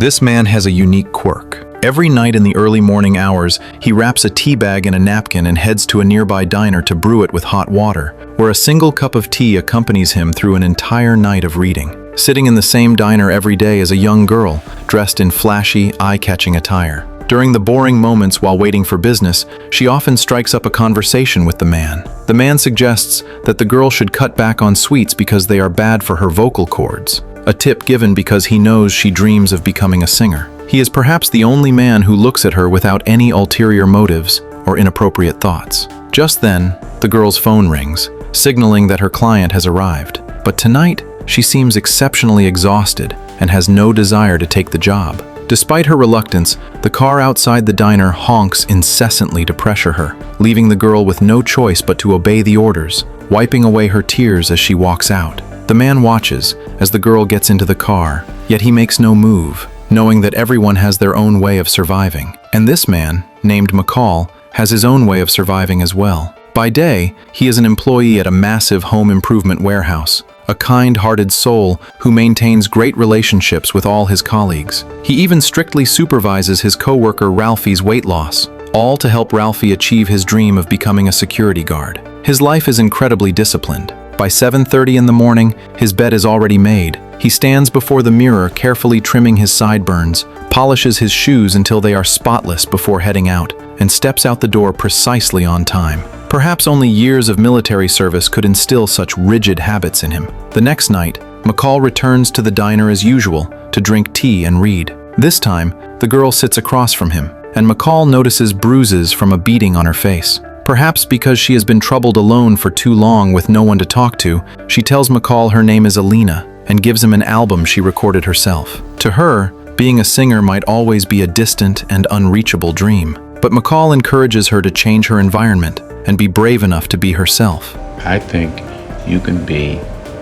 This man has a unique quirk. Every night in the early morning hours, he wraps a tea bag in a napkin and heads to a nearby diner to brew it with hot water, where a single cup of tea accompanies him through an entire night of reading. Sitting in the same diner every day is a young girl, dressed in flashy, eye-catching attire. During the boring moments while waiting for business, she often strikes up a conversation with the man. The man suggests that the girl should cut back on sweets because they are bad for her vocal cords, a tip given because he knows she dreams of becoming a singer. He is perhaps the only man who looks at her without any ulterior motives or inappropriate thoughts. Just then, the girl's phone rings, signaling that her client has arrived. But tonight, she seems exceptionally exhausted and has no desire to take the job. Despite her reluctance, the car outside the diner honks incessantly to pressure her, leaving the girl with no choice but to obey the orders, wiping away her tears as she walks out. The man watches as the girl gets into the car, yet he makes no move, knowing that everyone has their own way of surviving. And this man, named McCall, has his own way of surviving as well. By day, he is an employee at a massive home improvement warehouse, a kind-hearted soul who maintains great relationships with all his colleagues. He even strictly supervises his coworker Ralphie's weight loss, all to help Ralphie achieve his dream of becoming a security guard. His life is incredibly disciplined. By 7:30 in the morning, his bed is already made. He stands before the mirror, carefully trimming his sideburns, polishes his shoes until they are spotless before heading out, and steps out the door precisely on time. Perhaps only years of military service could instill such rigid habits in him. The next night, McCall returns to the diner as usual to drink tea and read. This time, the girl sits across from him, and McCall notices bruises from a beating on her face. Perhaps because she has been troubled alone for too long with no one to talk to, she tells McCall her name is Alina and gives him an album she recorded herself. To her, being a singer might always be a distant and unreachable dream. But McCall encourages her to change her environment and be brave enough to be herself. I think you can be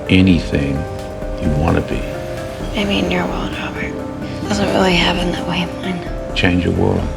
anything you want to be. Maybe in your world, Robert. Doesn't really happen that way in mine. Change your world.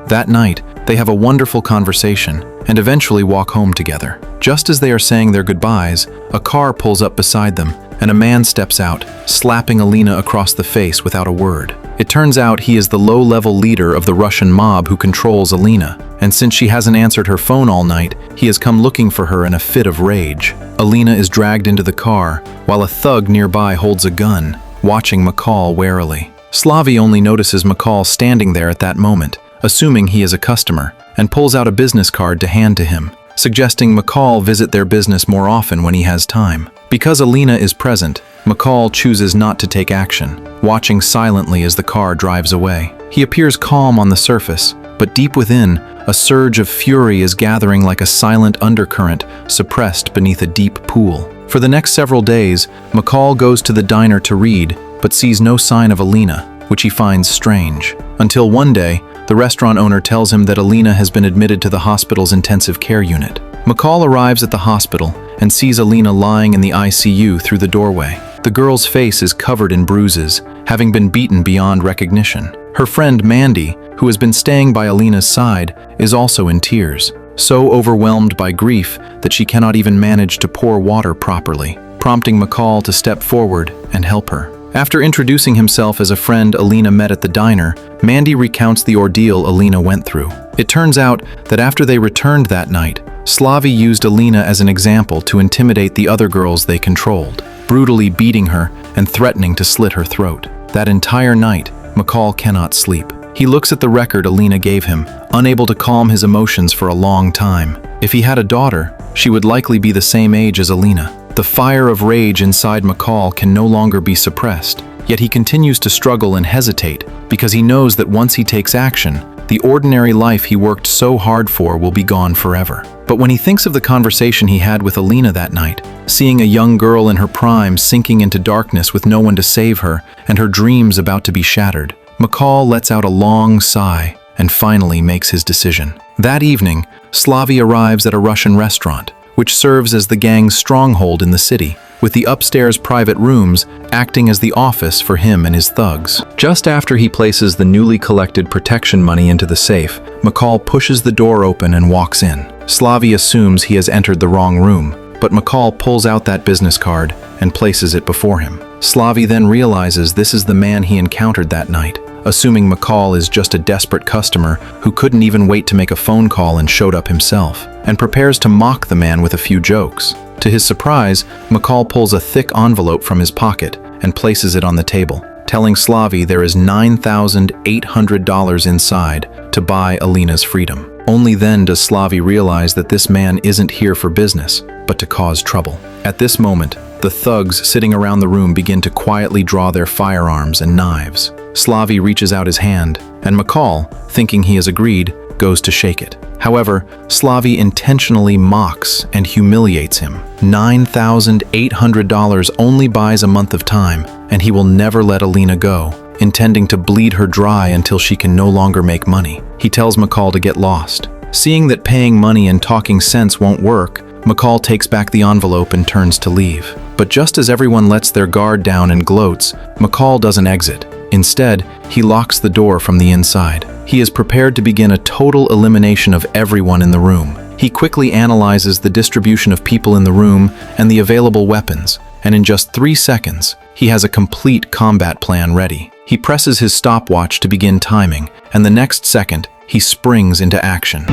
That night, they have a wonderful conversation and eventually walk home together. Just as they are saying their goodbyes, a car pulls up beside them and a man steps out, slapping Alina across the face without a word. It turns out he is the low-level leader of the Russian mob who controls Alina, and since she hasn't answered her phone all night, he has come looking for her in a fit of rage. Alina is dragged into the car, while a thug nearby holds a gun, watching McCall warily. Slavi only notices McCall standing there at that moment, assuming he is a customer, and pulls out a business card to hand to him, suggesting McCall visit their business more often when he has time. Because Alina is present, McCall chooses not to take action, watching silently as the car drives away. He appears calm on the surface, but deep within, a surge of fury is gathering like a silent undercurrent suppressed beneath a deep pool. For the next several days, McCall goes to the diner to read, but sees no sign of Alina, which he finds strange. Until one day, the restaurant owner tells him that Alina has been admitted to the hospital's intensive care unit. McCall arrives at the hospital and sees Alina lying in the ICU through the doorway. The girl's face is covered in bruises, having been beaten beyond recognition. Her friend Mandy, who has been staying by Alina's side, is also in tears, so overwhelmed by grief that she cannot even manage to pour water properly, prompting McCall to step forward and help her. After introducing himself as a friend Alina met at the diner, Mandy recounts the ordeal Alina went through. It turns out that after they returned that night, Slavi used Alina as an example to intimidate the other girls they controlled, brutally beating her and threatening to slit her throat. That entire night, McCall cannot sleep. He looks at the record Alina gave him, unable to calm his emotions for a long time. If he had a daughter, she would likely be the same age as Alina. The fire of rage inside McCall can no longer be suppressed, yet he continues to struggle and hesitate because he knows that once he takes action, the ordinary life he worked so hard for will be gone forever. But when he thinks of the conversation he had with Alina that night, seeing a young girl in her prime sinking into darkness with no one to save her and her dreams about to be shattered, McCall lets out a long sigh and finally makes his decision. That evening, Slavi arrives at a Russian restaurant, which serves as the gang's stronghold in the city, with the upstairs private rooms acting as the office for him and his thugs. Just after he places the newly collected protection money into the safe, McCall pushes the door open and walks in. Slavi assumes he has entered the wrong room, but McCall pulls out that business card and places it before him. Slavi then realizes this is the man he encountered that night, assuming McCall is just a desperate customer who couldn't even wait to make a phone call and showed up himself, and prepares to mock the man with a few jokes. To his surprise, McCall pulls a thick envelope from his pocket and places it on the table, telling Slavi there is $9,800 inside to buy Alina's freedom. Only then does Slavi realize that this man isn't here for business, but to cause trouble. At this moment, the thugs sitting around the room begin to quietly draw their firearms and knives. Slavi reaches out his hand, and McCall, thinking he has agreed, goes to shake it. However, Slavi intentionally mocks and humiliates him. $9,800 only buys a month of time, and he will never let Alina go, intending to bleed her dry until she can no longer make money. He tells McCall to get lost. Seeing that paying money and talking sense won't work, McCall takes back the envelope and turns to leave. But just as everyone lets their guard down and gloats, McCall doesn't exit. Instead, he locks the door from the inside. He is prepared to begin a total elimination of everyone in the room. He quickly analyzes the distribution of people in the room and the available weapons, and in just 3 seconds, he has a complete combat plan ready. He presses his stopwatch to begin timing, and the next second, he springs into action.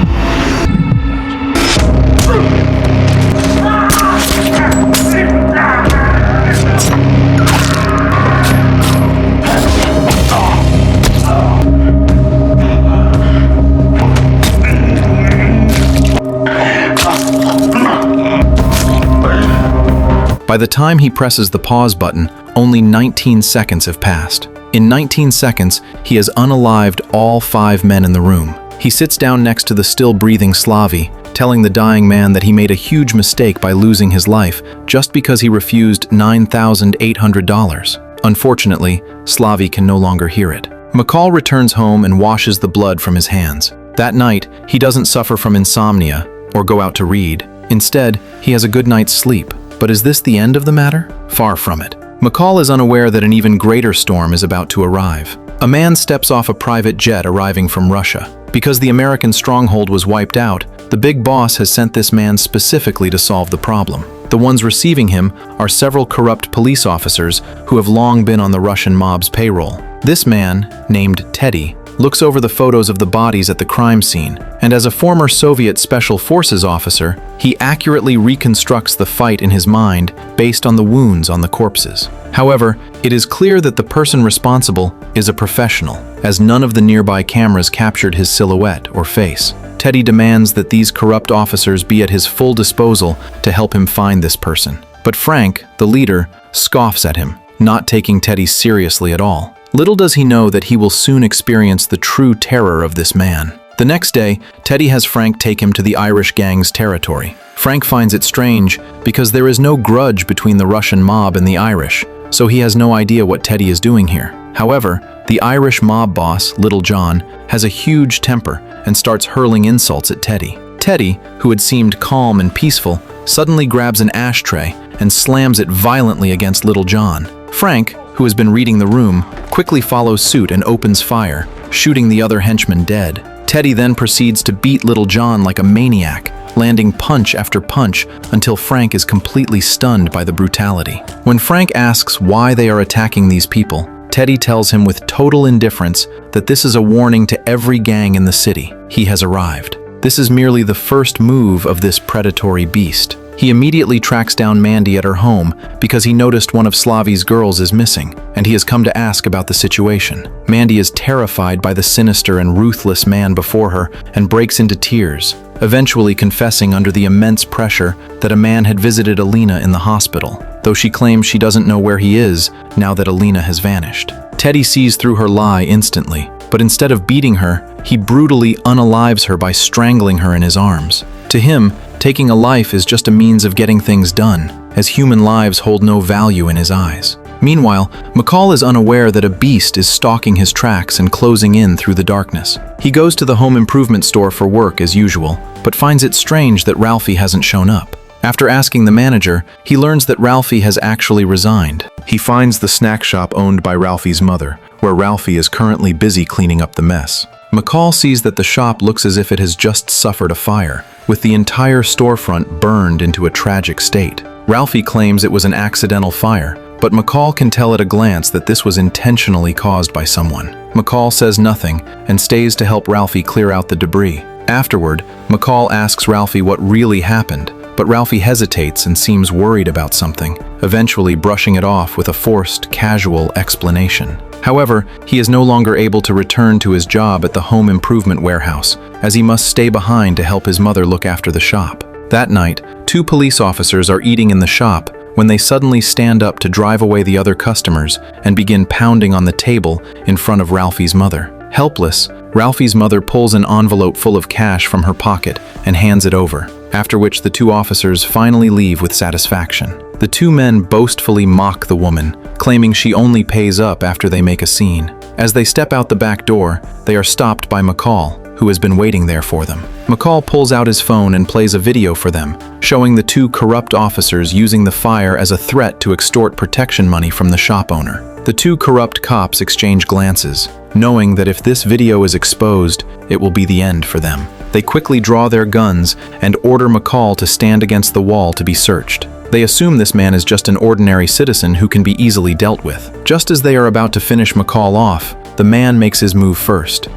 By the time he presses the pause button, only 19 seconds have passed. In 19 seconds, he has unalived all 5 men in the room. He sits down next to the still breathing Slavi, telling the dying man that he made a huge mistake by losing his life just because he refused $9,800. Unfortunately, Slavi can no longer hear it. McCall returns home and washes the blood from his hands. That night, he doesn't suffer from insomnia or go out to read. Instead, he has a good night's sleep. But is this the end of the matter? Far from it. McCall is unaware that an even greater storm is about to arrive. A man steps off a private jet arriving from Russia. Because the American stronghold was wiped out, the big boss has sent this man specifically to solve the problem. The ones receiving him are several corrupt police officers who have long been on the Russian mob's payroll. This man, named Teddy, looks over the photos of the bodies at the crime scene, and as a former Soviet Special Forces officer, he accurately reconstructs the fight in his mind based on the wounds on the corpses. However, it is clear that the person responsible is a professional, as none of the nearby cameras captured his silhouette or face. Teddy demands that these corrupt officers be at his full disposal to help him find this person. But Frank, the leader, scoffs at him, not taking Teddy seriously at all. Little does he know that he will soon experience the true terror of this man. The next day, Teddy has Frank take him to the Irish gang's territory. Frank finds it strange because there is no grudge between the Russian mob and the Irish, so he has no idea what Teddy is doing here. However, the Irish mob boss, Little John, has a huge temper and starts hurling insults at Teddy. Teddy, who had seemed calm and peaceful, suddenly grabs an ashtray and slams it violently against Little John. Frank, who has been reading the room, quickly follows suit and opens fire, shooting the other henchman dead. Teddy then proceeds to beat Little John like a maniac, landing punch after punch until Frank is completely stunned by the brutality. When Frank asks why they are attacking these people, Teddy tells him with total indifference that this is a warning to every gang in the city. He has arrived. This is merely the first move of this predatory beast. He immediately tracks down Mandy at her home because he noticed one of Slavi's girls is missing, and he has come to ask about the situation. Mandy is terrified by the sinister and ruthless man before her and breaks into tears, eventually confessing under the immense pressure that a man had visited Alina in the hospital, though she claims she doesn't know where he is now that Alina has vanished. Teddy sees through her lie instantly, but instead of beating her, he brutally unalives her by strangling her in his arms. To him, taking a life is just a means of getting things done, as human lives hold no value in his eyes. Meanwhile, McCall is unaware that a beast is stalking his tracks and closing in through the darkness. He goes to the home improvement store for work as usual, but finds it strange that Ralphie hasn't shown up. After asking the manager, he learns that Ralphie has actually resigned. He finds the snack shop owned by Ralphie's mother, where Ralphie is currently busy cleaning up the mess. McCall sees that the shop looks as if it has just suffered a fire, with the entire storefront burned into a tragic state. Ralphie claims it was an accidental fire, but McCall can tell at a glance that this was intentionally caused by someone. McCall says nothing and stays to help Ralphie clear out the debris. Afterward, McCall asks Ralphie what really happened, but Ralphie hesitates and seems worried about something, eventually brushing it off with a forced, casual explanation. However, he is no longer able to return to his job at the home improvement warehouse, as he must stay behind to help his mother look after the shop. That night, 2 police officers are eating in the shop when they suddenly stand up to drive away the other customers and begin pounding on the table in front of Ralphie's mother. Helpless, Ralphie's mother pulls an envelope full of cash from her pocket and hands it over, after which the 2 officers finally leave with satisfaction. The 2 men boastfully mock the woman, claiming she only pays up after they make a scene. As they step out the back door, they are stopped by McCall, who has been waiting there for them. McCall pulls out his phone and plays a video for them, showing the 2 corrupt officers using the fire as a threat to extort protection money from the shop owner. The 2 corrupt cops exchange glances, knowing that if this video is exposed, it will be the end for them. They quickly draw their guns and order McCall to stand against the wall to be searched. They assume this man is just an ordinary citizen who can be easily dealt with. Just as they are about to finish McCall off, the man makes his move first.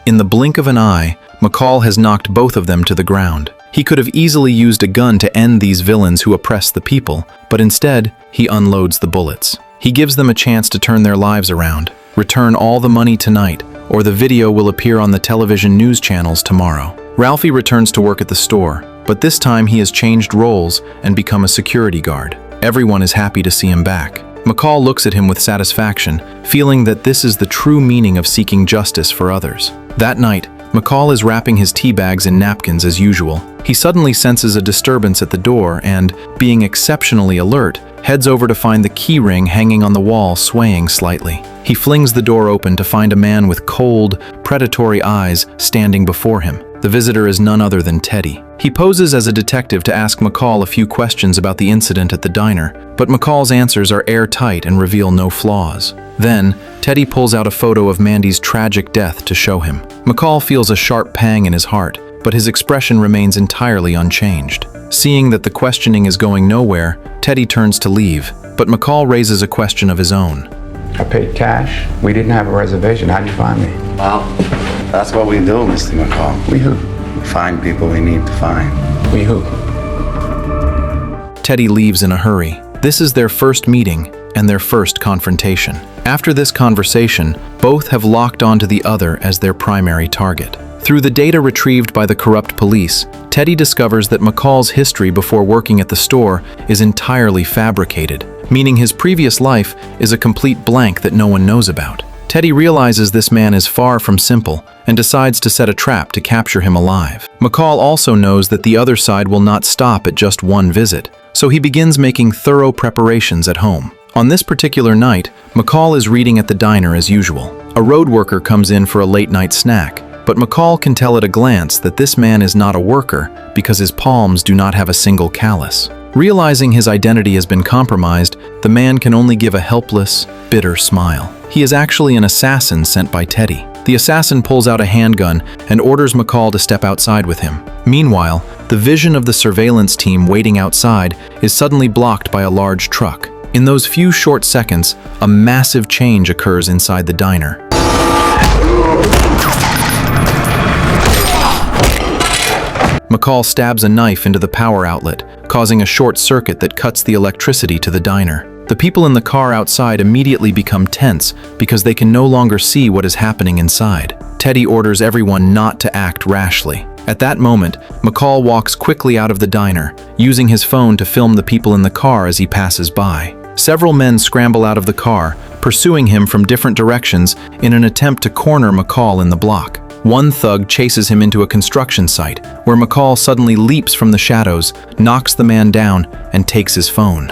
In the blink of an eye, McCall has knocked both of them to the ground. He could have easily used a gun to end these villains who oppress the people, but instead, he unloads the bullets. He gives them a chance to turn their lives around, return all the money tonight, or the video will appear on the television news channels tomorrow. Ralphie returns to work at the store, but this time he has changed roles and become a security guard. Everyone is happy to see him back. McCall looks at him with satisfaction, feeling that this is the true meaning of seeking justice for others. That night, McCall is wrapping his tea bags in napkins as usual. He suddenly senses a disturbance at the door and, being exceptionally alert, heads over to find the key ring hanging on the wall swaying slightly. He flings the door open to find a man with cold, predatory eyes standing before him. The visitor is none other than Teddy. He poses as a detective to ask McCall a few questions about the incident at the diner, but McCall's answers are airtight and reveal no flaws. Then, Teddy pulls out a photo of Mandy's tragic death to show him. McCall feels a sharp pang in his heart, but his expression remains entirely unchanged. Seeing that the questioning is going nowhere, Teddy turns to leave, but McCall raises a question of his own. I paid cash. We didn't have a reservation. How'd you find me? Well, that's what we do, Mr. McCall. We who? We find people we need to find. We who? Teddy leaves in a hurry. This is their first meeting and their first confrontation. After this conversation, both have locked onto the other as their primary target. Through the data retrieved by the corrupt police, Teddy discovers that McCall's history before working at the store is entirely fabricated, meaning his previous life is a complete blank that no one knows about. Teddy realizes this man is far from simple and decides to set a trap to capture him alive. McCall also knows that the other side will not stop at just one visit, so he begins making thorough preparations at home. On this particular night, McCall is reading at the diner as usual. A road worker comes in for a late-night snack, but McCall can tell at a glance that this man is not a worker because his palms do not have a single callus. Realizing his identity has been compromised, the man can only give a helpless, bitter smile. He is actually an assassin sent by Teddy. The assassin pulls out a handgun and orders McCall to step outside with him. Meanwhile, the vision of the surveillance team waiting outside is suddenly blocked by a large truck. In those few short seconds, a massive change occurs inside the diner. McCall stabs a knife into the power outlet, causing a short circuit that cuts the electricity to the diner. The people in the car outside immediately become tense because they can no longer see what is happening inside. Teddy orders everyone not to act rashly. At that moment, McCall walks quickly out of the diner, using his phone to film the people in the car as he passes by. Several men scramble out of the car, pursuing him from different directions in an attempt to corner McCall in the block. One thug chases him into a construction site, where McCall suddenly leaps from the shadows, knocks the man down, and takes his phone.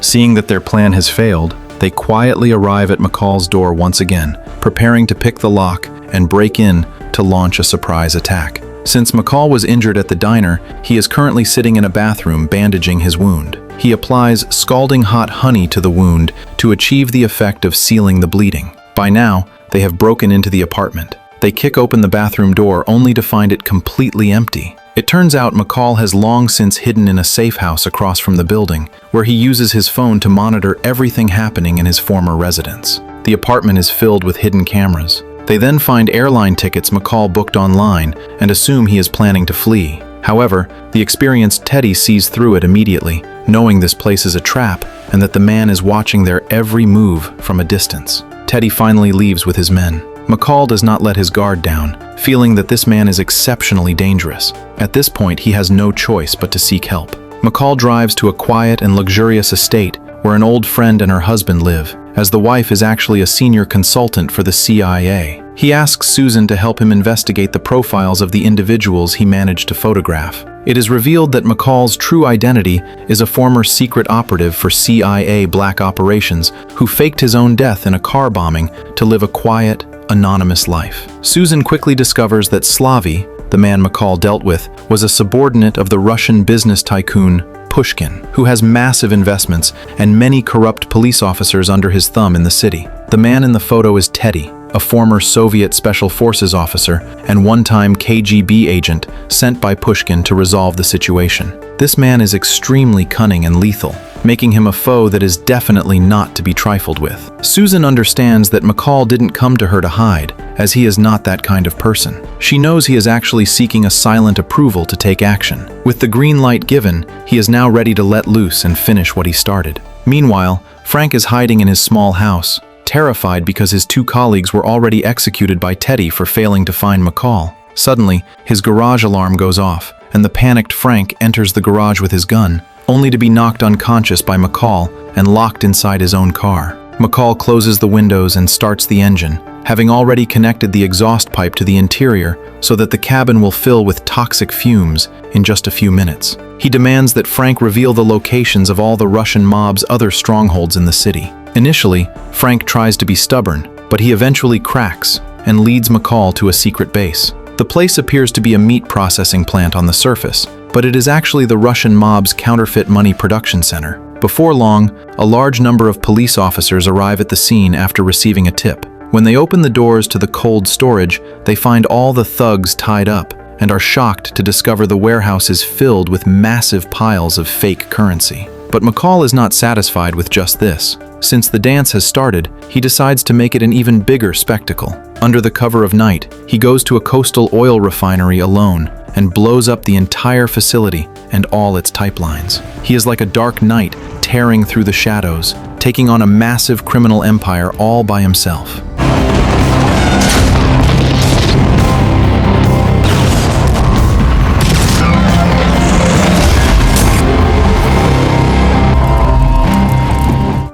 Seeing that their plan has failed, they quietly arrive at McCall's door once again, preparing to pick the lock and break in to launch a surprise attack. Since McCall was injured at the diner, he is currently sitting in a bathroom bandaging his wound. He applies scalding hot honey to the wound to achieve the effect of sealing the bleeding. By now, they have broken into the apartment. They kick open the bathroom door only to find it completely empty. It turns out McCall has long since hidden in a safe house across from the building, where he uses his phone to monitor everything happening in his former residence. The apartment is filled with hidden cameras. They then find airline tickets McCall booked online and assume he is planning to flee. However, the experienced Teddy sees through it immediately, knowing this place is a trap and that the man is watching their every move from a distance. Teddy finally leaves with his men. McCall does not let his guard down, feeling that this man is exceptionally dangerous. At this point, he has no choice but to seek help. McCall drives to a quiet and luxurious estate where an old friend and her husband live, as the wife is actually a senior consultant for the CIA. He asks Susan to help him investigate the profiles of the individuals he managed to photograph. It is revealed that McCall's true identity is a former secret operative for CIA black operations who faked his own death in a car bombing to live a quiet, anonymous life. Susan quickly discovers that Slavy, the man McCall dealt with, was a subordinate of the Russian business tycoon Pushkin, who has massive investments and many corrupt police officers under his thumb in the city. The man in the photo is Teddy, a former Soviet Special Forces officer and one-time KGB agent sent by Pushkin to resolve the situation. This man is extremely cunning and lethal, making him a foe that is definitely not to be trifled with. Susan understands that McCall didn't come to her to hide, as he is not that kind of person. She knows he is actually seeking a silent approval to take action. With the green light given, he is now ready to let loose and finish what he started. Meanwhile, Frank is hiding in his small house, terrified because his two colleagues were already executed by Teddy for failing to find McCall. Suddenly, his garage alarm goes off, and the panicked Frank enters the garage with his gun, only to be knocked unconscious by McCall and locked inside his own car. McCall closes the windows and starts the engine, having already connected the exhaust pipe to the interior so that the cabin will fill with toxic fumes in just a few minutes. He demands that Frank reveal the locations of all the Russian mob's other strongholds in the city. Initially, Frank tries to be stubborn, but he eventually cracks and leads McCall to a secret base. The place appears to be a meat processing plant on the surface, but it is actually the Russian mob's counterfeit money production center. Before long, a large number of police officers arrive at the scene after receiving a tip. When they open the doors to the cold storage, they find all the thugs tied up and are shocked to discover the warehouse is filled with massive piles of fake currency. But McCall is not satisfied with just this. Since the dance has started, he decides to make it an even bigger spectacle. Under the cover of night, he goes to a coastal oil refinery alone and blows up the entire facility and all its pipelines. He is like a dark knight tearing through the shadows, taking on a massive criminal empire all by himself.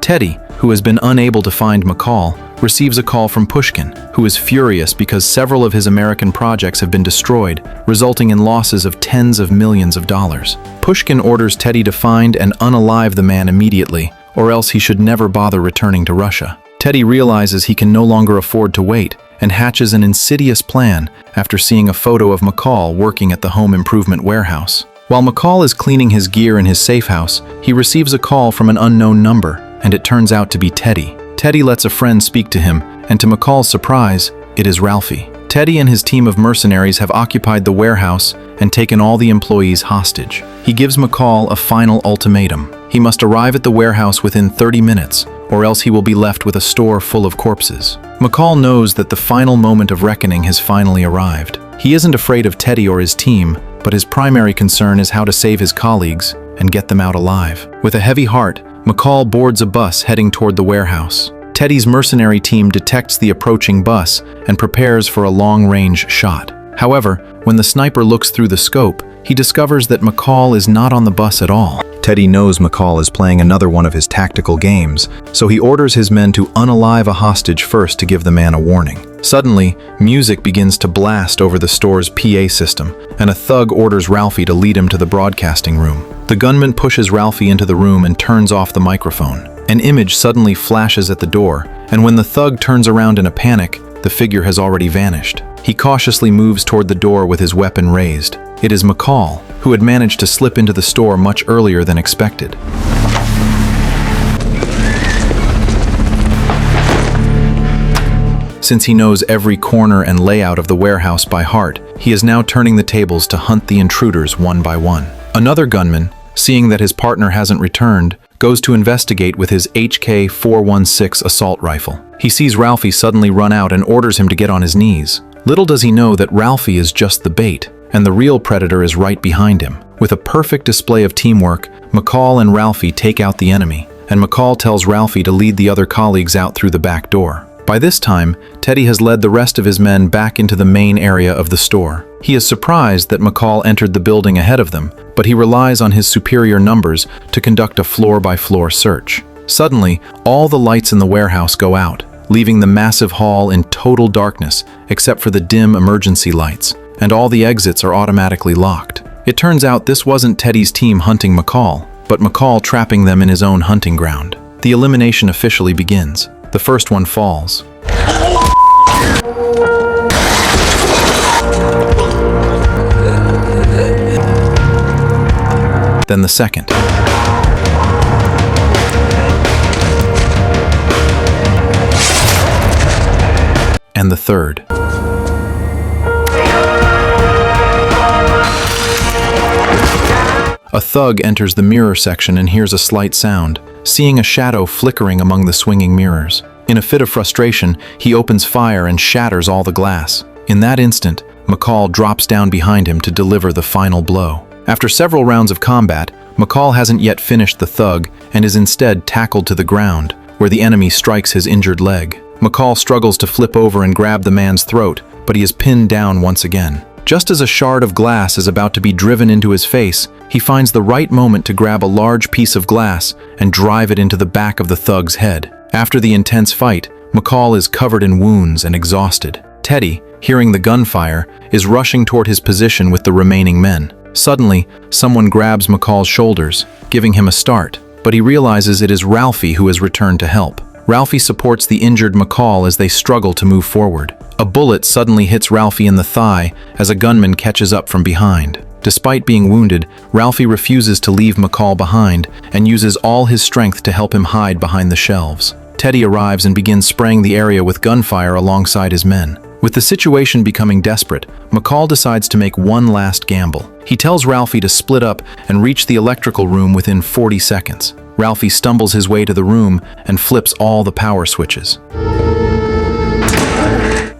Teddy, who has been unable to find McCall, receives a call from Pushkin, who is furious because several of his American projects have been destroyed, resulting in losses of tens of millions of dollars. Pushkin orders Teddy to find and unalive the man immediately, or else he should never bother returning to Russia. Teddy realizes he can no longer afford to wait and hatches an insidious plan after seeing a photo of McCall working at the home improvement warehouse. While McCall is cleaning his gear in his safe house, he receives a call from an unknown number, and it turns out to be Teddy. Teddy lets a friend speak to him, and to McCall's surprise, it is Ralphie. Teddy and his team of mercenaries have occupied the warehouse and taken all the employees hostage. He gives McCall a final ultimatum. He must arrive at the warehouse within 30 minutes, or else he will be left with a store full of corpses. McCall knows that the final moment of reckoning has finally arrived. He isn't afraid of Teddy or his team, but his primary concern is how to save his colleagues and get them out alive. With a heavy heart, McCall boards a bus heading toward the warehouse. Teddy's mercenary team detects the approaching bus and prepares for a long-range shot. However, when the sniper looks through the scope, he discovers that McCall is not on the bus at all. Teddy knows McCall is playing another one of his tactical games, so he orders his men to unalive a hostage first to give the man a warning. Suddenly, music begins to blast over the store's PA system, and a thug orders Ralphie to lead him to the broadcasting room. The gunman pushes Ralphie into the room and turns off the microphone. An image suddenly flashes at the door, and when the thug turns around in a panic, the figure has already vanished. He cautiously moves toward the door with his weapon raised. It is McCall, who had managed to slip into the store much earlier than expected. Since he knows every corner and layout of the warehouse by heart, he is now turning the tables to hunt the intruders one by one. Another gunman, seeing that his partner hasn't returned, goes to investigate with his HK-416 assault rifle. He sees Ralphie suddenly run out and orders him to get on his knees. Little does he know that Ralphie is just the bait, and the real predator is right behind him. With a perfect display of teamwork, McCall and Ralphie take out the enemy, and McCall tells Ralphie to lead the other colleagues out through the back door. By this time, Teddy has led the rest of his men back into the main area of the store. He is surprised that McCall entered the building ahead of them, but he relies on his superior numbers to conduct a floor-by-floor search. Suddenly, all the lights in the warehouse go out, leaving the massive hall in total darkness except for the dim emergency lights, and all the exits are automatically locked. It turns out this wasn't Teddy's team hunting McCall, but McCall trapping them in his own hunting ground. The elimination officially begins. The first one falls. Then the second. And the third. A thug enters the mirror section and hears a slight sound, seeing a shadow flickering among the swinging mirrors. In a fit of frustration, he opens fire and shatters all the glass. In that instant, McCall drops down behind him to deliver the final blow. After several rounds of combat, McCall hasn't yet finished the thug and is instead tackled to the ground, where the enemy strikes his injured leg. McCall struggles to flip over and grab the man's throat, but he is pinned down once again. Just as a shard of glass is about to be driven into his face, he finds the right moment to grab a large piece of glass and drive it into the back of the thug's head. After the intense fight, McCall is covered in wounds and exhausted. Teddy, hearing the gunfire, is rushing toward his position with the remaining men. Suddenly, someone grabs McCall's shoulders, giving him a start, but he realizes it is Ralphie who has returned to help. Ralphie supports the injured McCall as they struggle to move forward. A bullet suddenly hits Ralphie in the thigh as a gunman catches up from behind. Despite being wounded, Ralphie refuses to leave McCall behind and uses all his strength to help him hide behind the shelves. Teddy arrives and begins spraying the area with gunfire alongside his men. With the situation becoming desperate, McCall decides to make one last gamble. He tells Ralphie to split up and reach the electrical room within 40 seconds. Ralphie stumbles his way to the room and flips all the power switches.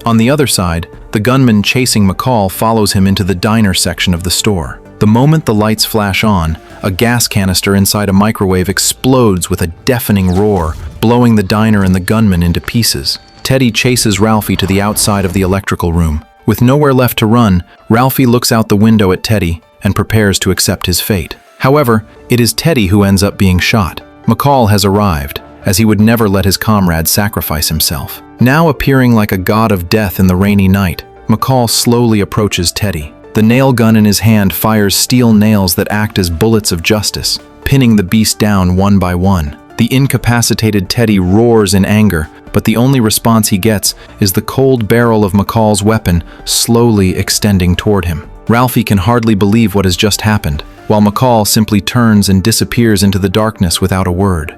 On the other side, the gunman chasing McCall follows him into the diner section of the store. The moment the lights flash on, a gas canister inside a microwave explodes with a deafening roar, blowing the diner and the gunman into pieces. Teddy chases Ralphie to the outside of the electrical room. With nowhere left to run, Ralphie looks out the window at Teddy and prepares to accept his fate. However, it is Teddy who ends up being shot. McCall has arrived, as he would never let his comrade sacrifice himself. Now appearing like a god of death in the rainy night, McCall slowly approaches Teddy. The nail gun in his hand fires steel nails that act as bullets of justice, pinning the beast down one by one. The incapacitated Teddy roars in anger, but the only response he gets is the cold barrel of McCall's weapon slowly extending toward him. Ralphie can hardly believe what has just happened, while McCall simply turns and disappears into the darkness without a word.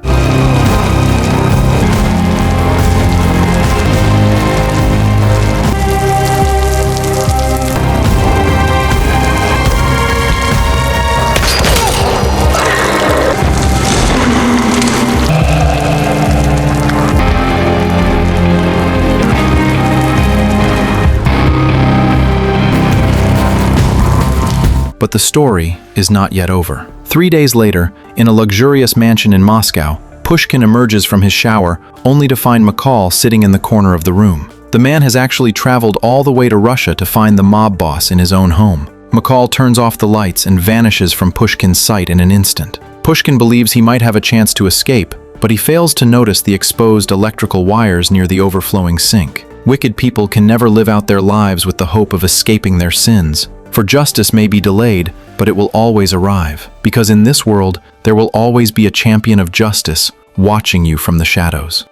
But the story is not yet over. 3 days later, in a luxurious mansion in Moscow, Pushkin emerges from his shower only to find McCall sitting in the corner of the room. The man has actually traveled all the way to Russia to find the mob boss in his own home. McCall turns off the lights and vanishes from Pushkin's sight in an instant. Pushkin believes he might have a chance to escape, but he fails to notice the exposed electrical wires near the overflowing sink. Wicked people can never live out their lives with the hope of escaping their sins. For justice may be delayed, but it will always arrive, because in this world, there will always be a champion of justice watching you from the shadows.